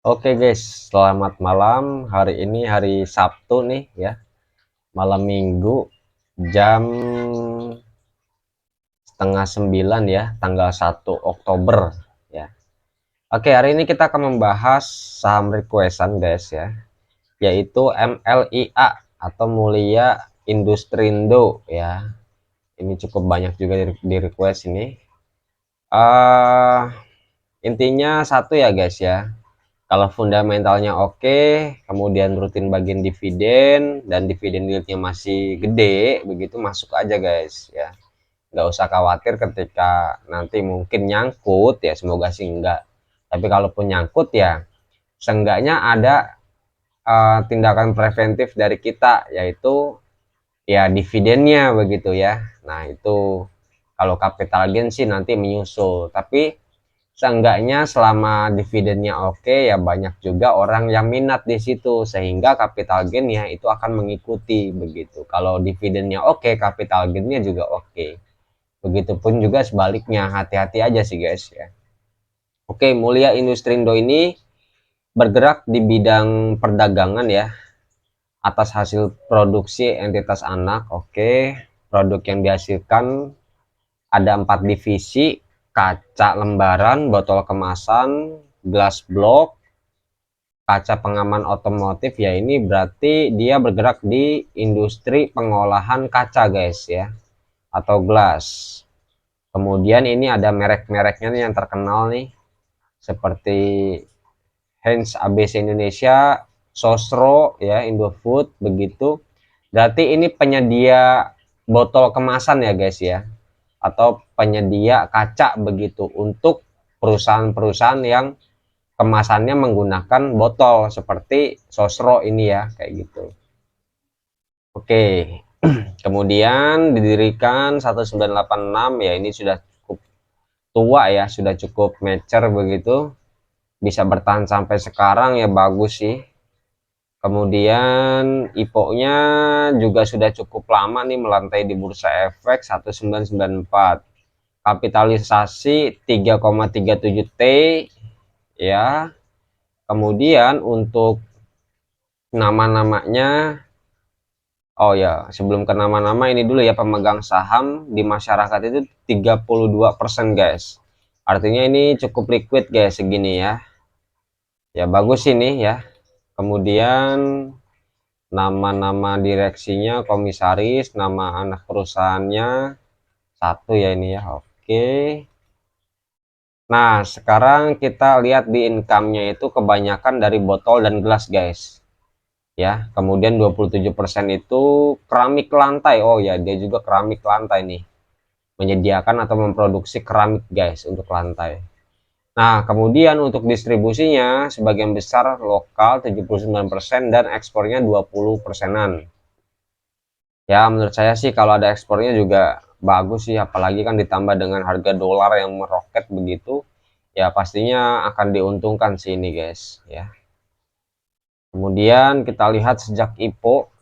Oke guys, selamat malam. Hari ini hari Sabtu nih ya, malam Minggu jam setengah 9 ya, tanggal 1 Oktober ya. Oke, hari ini kita akan membahas saham requestan guys ya, yaitu MLIA atau Mulia Industrindo ya. Ini cukup banyak juga di request ini. Uh, Intinya satu ya guys ya. Kalau fundamentalnya oke, kemudian rutin bagian dividen dan dividen yieldnya masih gede, begitu masuk aja guys ya. Nggak usah khawatir ketika nanti mungkin nyangkut ya, semoga sih enggak. Tapi kalaupun nyangkut ya, seenggaknya ada tindakan preventif dari kita, yaitu ya dividennya begitu ya. Nah itu kalau capital gain sih nanti menyusul, tapi seenggaknya selama dividennya oke ya banyak juga orang yang minat di situ sehingga capital gainnya itu akan mengikuti begitu. Kalau dividennya oke, capital gainnya juga oke. Begitupun juga sebaliknya, hati-hati aja sih guys ya. Oke, Mulia Industrindo ini bergerak di bidang perdagangan ya, atas hasil produksi entitas anak. Oke, produk yang dihasilkan ada 4 divisi: kaca lembaran, botol kemasan, glass block, kaca pengaman otomotif. Ya ini berarti dia bergerak di industri pengolahan kaca guys ya, atau glass. Kemudian ini ada merek-mereknya nih yang terkenal nih, seperti Heinz ABC Indonesia, Sosro ya, Indofood begitu. Berarti ini penyedia botol kemasan ya guys ya, atau penyedia kaca begitu untuk perusahaan-perusahaan yang kemasannya menggunakan botol seperti Sosro ini ya, kayak gitu. Oke, kemudian didirikan 1986 ya, ini sudah cukup tua ya, sudah cukup mature begitu, bisa bertahan sampai sekarang ya, bagus sih. Kemudian IPO-nya juga sudah cukup lama nih melantai di Bursa Efek 1994. Kapitalisasi 3,37 T ya. Kemudian untuk nama-namanya, oh ya, sebelum ke nama-nama ini dulu ya, pemegang saham di masyarakat itu 32% guys. Artinya ini cukup liquid guys segini ya. Ya bagus ini ya. Kemudian nama-nama direksinya, komisaris, nama anak perusahaannya satu ya ini ya. Oke. Nah, sekarang kita lihat di income-nya itu kebanyakan dari botol dan gelas guys. Ya, kemudian 27% itu keramik lantai. Oh ya, dia juga keramik lantai nih. Menyediakan atau memproduksi keramik guys untuk lantai. Nah, kemudian untuk distribusinya sebagian besar lokal 79% dan ekspornya 20%-an. Ya, menurut saya sih kalau ada ekspornya juga bagus sih, apalagi kan ditambah dengan harga dolar yang meroket begitu, ya pastinya akan diuntungkan sih ini guys ya. Kemudian kita lihat sejak IPO.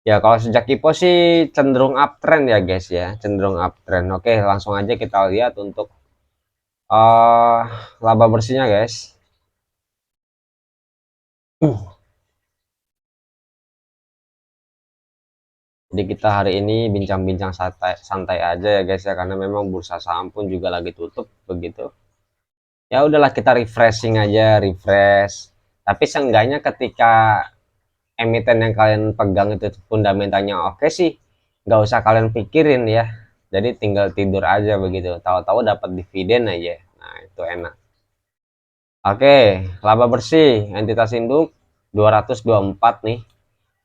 Ya, kalau sejak IPO sih cenderung uptrend ya guys ya, cenderung uptrend. Oke, langsung aja kita lihat untuk uh, laba bersihnya guys. Jadi kita hari ini bincang-bincang santai, santai aja ya guys ya, karena memang bursa saham pun juga lagi tutup begitu. Ya udahlah, kita refreshing aja, refresh. Tapi seenggaknya ketika emiten yang kalian pegang itu fundamentalnya oke sih, nggak usah kalian pikirin ya. Jadi tinggal tidur aja begitu, tahu-tahu dapat dividen aja. Nah itu enak. Oke, laba bersih entitas induk 224 nih.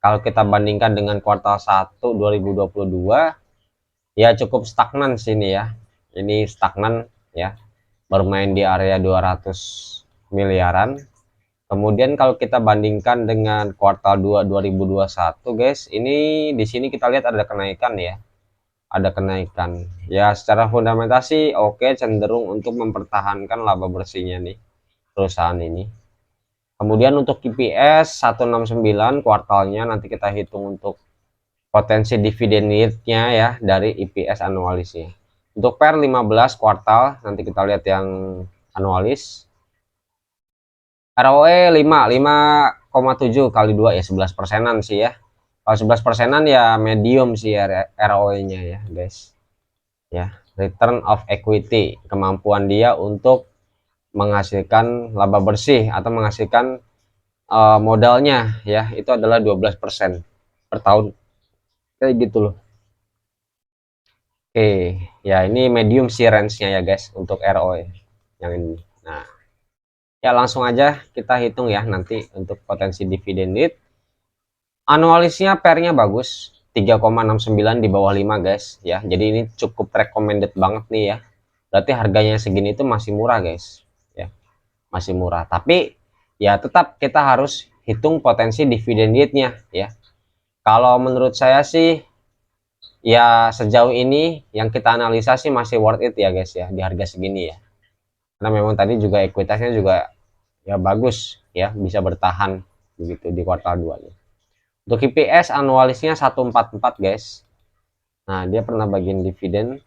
Kalau kita bandingkan dengan kuartal 1 2022 ya cukup stagnan sini ya. Ini stagnan ya, bermain di area 200 miliaran. Kemudian kalau kita bandingkan dengan kuartal 2 2021 guys, ini di sini kita lihat ada kenaikan ya. Ada kenaikan. Ya secara fundamental sih oke, cenderung untuk mempertahankan laba bersihnya nih perusahaan ini. Kemudian untuk EPS 169 kuartalnya, nanti kita hitung untuk potensi dividen yield-nya ya dari EPS anualisnya. Untuk per 15 kuartal nanti kita lihat yang anualis. ROE 5,7 kali 2 ya 11 persenan sih ya. Kalau 11 persenan ya medium sih ya ROE-nya ya guys. Ya, return of equity, kemampuan dia untuk menghasilkan laba bersih atau menghasilkan modalnya ya itu adalah 12% per tahun. Kayak gitu loh. Oke, ya ini medium sih range-nya ya guys untuk ROE yang ini. Nah, ya langsung aja kita hitung ya nanti untuk potensi dividen yield. Anualisnya pairnya bagus, 3,69 di bawah 5 guys ya. Jadi ini cukup recommended banget nih ya. Berarti harganya segini itu masih murah guys ya. Masih murah. Tapi ya tetap kita harus hitung potensi dividen yield-nya ya. Kalau menurut saya sih ya sejauh ini yang kita analisa sih masih worth it ya guys ya di harga segini ya. Karena memang tadi juga ekuitasnya juga ya bagus ya bisa bertahan begitu di kuartal 2 nya. Untuk IPS anualisnya 144 guys. Nah, dia pernah bagian dividen.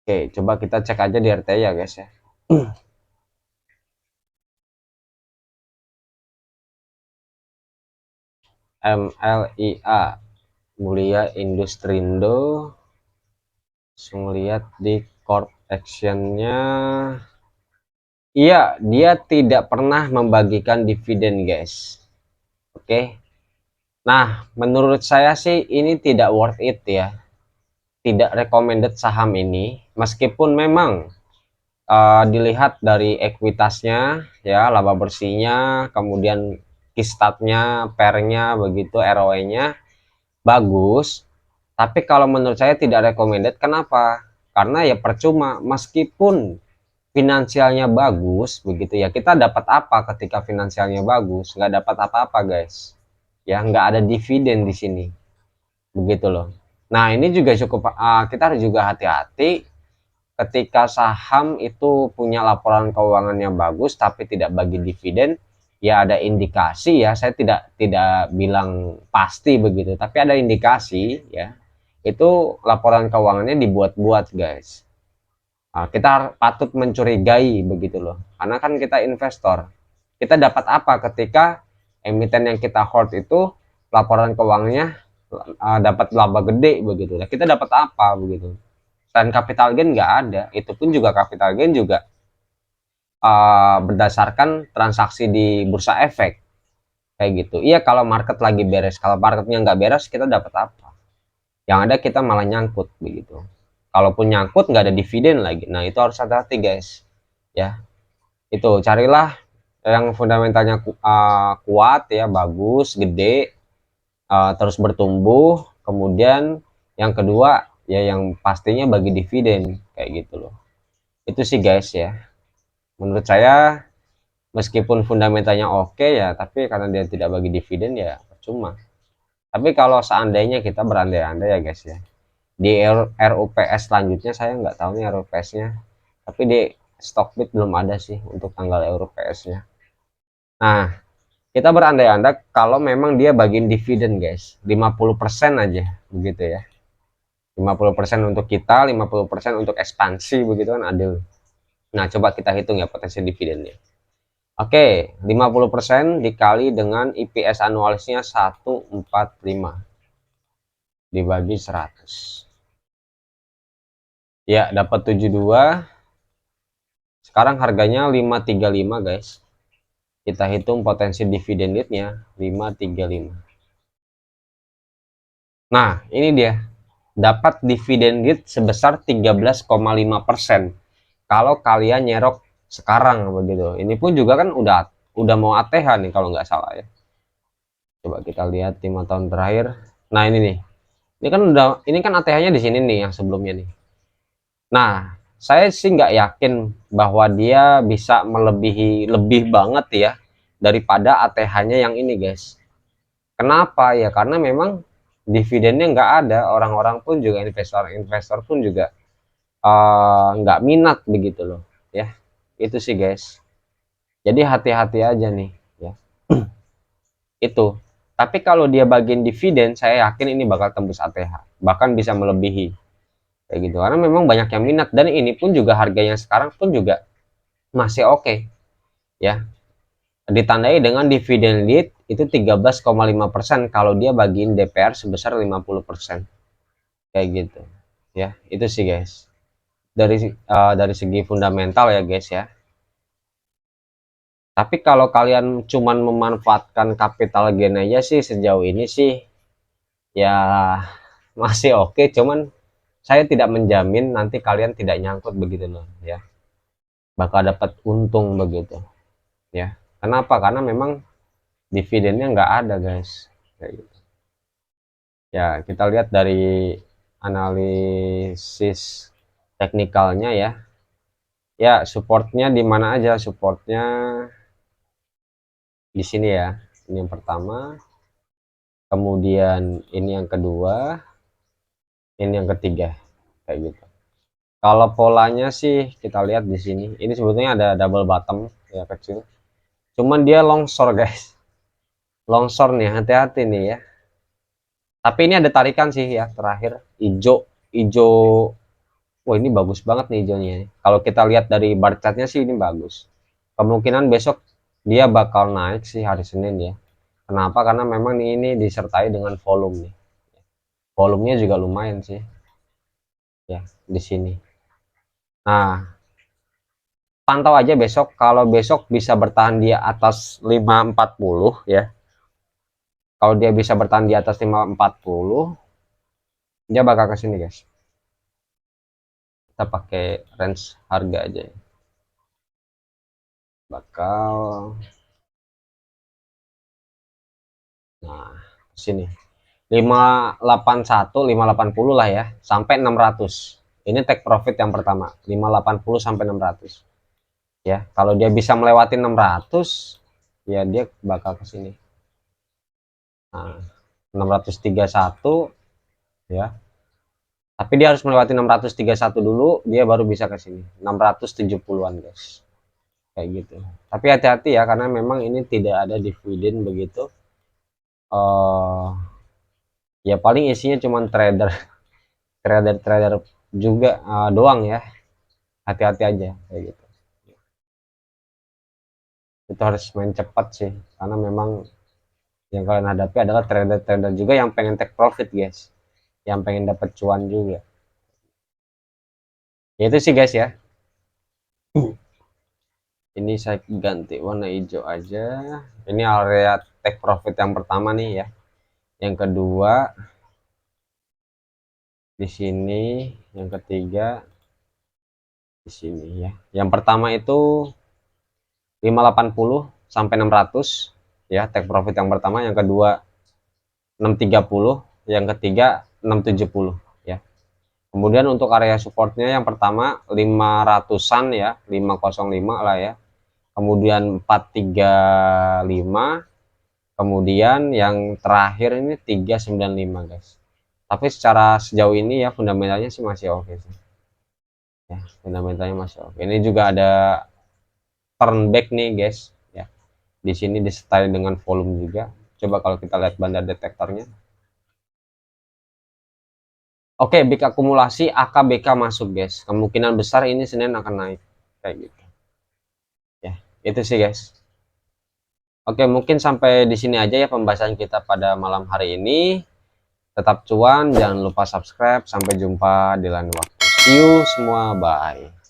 Oke, coba kita cek aja di RTI ya guys ya. MLIA Mulia Industrindo. Langsung lihat di corp actionnya. Iya, dia tidak pernah membagikan dividen guys. Oke. Nah, menurut saya sih ini tidak worth it ya. Tidak recommended saham ini. Meskipun memang dilihat dari ekuitasnya ya laba bersihnya kemudian kistatnya pernya begitu ROE-nya bagus, tapi kalau menurut saya tidak recommended. Kenapa? Karena ya percuma, meskipun finansialnya bagus begitu ya, kita dapat apa ketika finansialnya bagus? Nggak dapat apa-apa guys ya, nggak ada dividen di sini begitu loh. Nah ini juga cukup kita harus juga hati-hati ketika saham itu punya laporan keuangan yang bagus tapi tidak bagi dividen. Ya ada indikasi ya, saya tidak bilang pasti begitu tapi ada indikasi ya itu laporan keuangannya dibuat-buat guys. Kita patut mencurigai begitu loh karena kan kita investor. Kita dapat apa ketika emiten yang kita hold itu laporan keuangannya dapat laba gede begitu. Nah, kita dapat apa begitu? Dan capital gain nggak ada, itu pun juga capital gain juga berdasarkan transaksi di bursa efek kayak gitu. Iya kalau market lagi beres, kalau marketnya nggak beres kita dapat apa? Yang ada kita malah nyangkut begitu. Kalaupun nyangkut nggak ada dividen lagi, nah itu harus hati-hati guys ya. Itu carilah yang fundamentalnya kuat ya, bagus, gede, terus bertumbuh. Kemudian yang kedua ya yang pastinya bagi dividen kayak gitu loh. Itu sih guys ya. Menurut saya meskipun fundamentalnya oke ya, tapi karena dia tidak bagi dividen ya percuma. Tapi kalau seandainya kita berandai-andai ya guys ya, di RUPS selanjutnya saya nggak tahu nih RUPS-nya, tapi di Stockbit belum ada sih untuk tanggal RUPS-nya. Nah, kita berandai-andai kalau memang dia bagiin dividen guys, 50% aja begitu ya. 50% untuk kita, 50% untuk ekspansi begitu kan adil. Nah, coba kita hitung ya potensi dividennya. Oke, 50% dikali dengan IPS anualisnya 145 dibagi 100. Ya, dapat 72. Sekarang harganya 535, guys. Kita hitung potensi dividen yield-nya 535. Nah, ini dia. Dapat dividen yield sebesar 13,5% kalau kalian nyerok sekarang begitu. Ini pun juga kan udah mau ATH nih kalau nggak salah ya. Coba kita lihat 5 tahun terakhir. Nah, ini nih. Ini kan ATH-nya di sini nih yang sebelumnya nih. Nah, saya sih nggak yakin bahwa dia bisa melebihi lebih banget ya daripada ATH-nya yang ini, guys. Kenapa ya? Karena memang dividennya nggak ada. Orang-orang pun juga investor pun juga nggak minat begitu loh, ya. Itu sih, guys. Jadi hati-hati aja nih, ya. Itu. Tapi kalau dia bagian dividen, saya yakin ini bakal tembus ATH, bahkan bisa melebihi. Kayak gitu karena memang banyak yang minat dan ini pun juga harganya sekarang pun juga masih oke ya. Ditandai dengan dividen yield itu 13,5% kalau dia bagiin DPR sebesar 50%. Kayak gitu. Ya, itu sih guys. Dari segi fundamental ya guys ya. Tapi kalau kalian cuman memanfaatkan capital gain aja sih sejauh ini sih ya masih oke, cuman saya tidak menjamin nanti kalian tidak nyangkut begitu loh ya. Bakal dapat untung begitu ya. Kenapa? Karena memang dividennya nggak ada guys. Kayak gitu. Ya, kita lihat dari analisis teknikalnya ya. Ya, supportnya di mana aja? Supportnya di sini ya. Ini yang pertama, kemudian ini yang kedua, ini yang ketiga, kayak gitu. Kalau polanya sih kita lihat di sini. Ini sebetulnya ada double bottom ya kecil. Cuman dia longsor guys. Longsor nih, hati-hati nih ya. Tapi ini ada tarikan sih ya terakhir. Hijau. Wah, ini bagus banget nih hijaunya. Kalau kita lihat dari bar chartnya sih ini bagus. Kemungkinan besok dia bakal naik sih hari Senin ya. Kenapa? Karena memang ini disertai dengan volume nih. Volumenya juga lumayan sih ya di sini. Nah, pantau aja besok. Kalau besok bisa bertahan di atas 540 ya. Kalau dia bisa bertahan di atas 540, dia bakal ke sini guys. Kita pakai range harga aja ya. Bakal nah sini 581 580 lah ya sampai 600. Ini take profit yang pertama 580 sampai 600 ya. Kalau dia bisa melewati 600 ya dia bakal ke sini. Nah, 631 ya. Tapi dia harus melewati 631 dulu, dia baru bisa ke sini. 670-an guys. Kayak gitu. Tapi hati-hati ya karena memang ini tidak ada dividen begitu. Ya paling isinya cuma trader juga doang ya. Hati-hati aja kayak gitu. Itu harus main cepat sih karena memang yang kalian hadapi adalah trader juga yang pengen take profit guys, yang pengen dapat cuan juga. Ya itu sih guys ya. Ini saya ganti warna hijau aja. Ini area take profit yang pertama nih ya. Yang kedua di sini, yang ketiga di sini ya. Yang pertama itu 580 sampai 600 ya, take profit yang pertama. Yang kedua 630, yang ketiga 670 ya. Kemudian untuk area supportnya yang pertama 500-an ya, 505 lah ya. Kemudian 435, kemudian yang terakhir ini 395 guys. Tapi secara sejauh ini ya fundamentalnya sih masih oke sih. Ya, fundamentalnya masih oke. Ini juga ada turn back nih guys ya. Di sini disertai dengan volume juga. Coba kalau kita lihat bandar detektornya. Oke, big akumulasi AKBK masuk guys. Kemungkinan besar ini Senin akan naik kayak gitu. Ya, itu sih guys. Oke, mungkin sampai di sini aja ya pembahasan kita pada malam hari ini. Tetap cuan, jangan lupa subscribe. Sampai jumpa di lain waktu. See you semua, bye.